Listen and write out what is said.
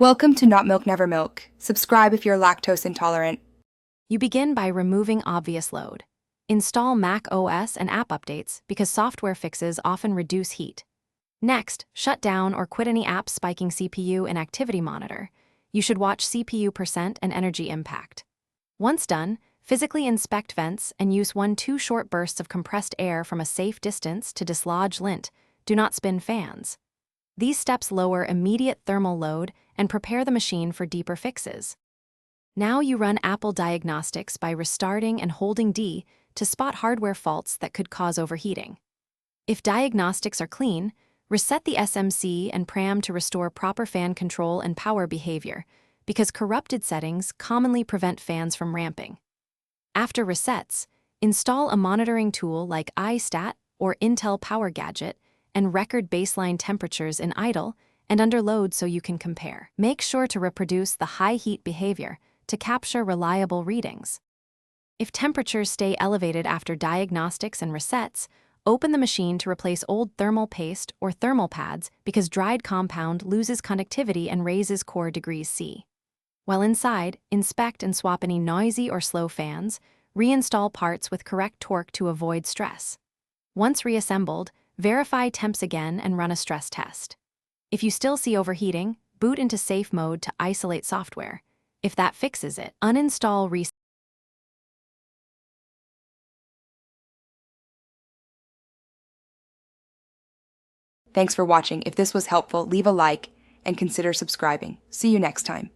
Welcome to Not Milk Never Milk. Subscribe if you're lactose intolerant. You begin by removing obvious load. Install Mac OS and app updates because software fixes often reduce heat. Next, shut down or quit any apps spiking CPU and activity monitor. You should watch CPU percent and energy impact. Once done, physically inspect vents and use 1-2 short bursts of compressed air from a safe distance to dislodge lint. Do not spin fans. These steps lower immediate thermal load and prepare the machine for deeper fixes. Now you run Apple diagnostics by restarting and holding D to spot hardware faults that could cause overheating. If diagnostics are clean, reset the SMC and PRAM to restore proper fan control and power behavior, because corrupted settings commonly prevent fans from ramping. After resets, install a monitoring tool like iStat or Intel Power Gadget and record baseline temperatures in idle and under load so you can compare. Make sure to reproduce the high heat behavior to capture reliable readings. If temperatures stay elevated after diagnostics and resets, open the machine to replace old thermal paste or thermal pads because dried compound loses conductivity and raises core degrees C. While inside, inspect and swap any noisy or slow fans, reinstall parts with correct torque to avoid stress. Once reassembled, verify temps again and run a stress test. If you still see overheating, boot into safe mode to isolate software. If that fixes it, uninstall reset. Thanks for watching. If this was helpful, leave a like and consider subscribing. See you next time.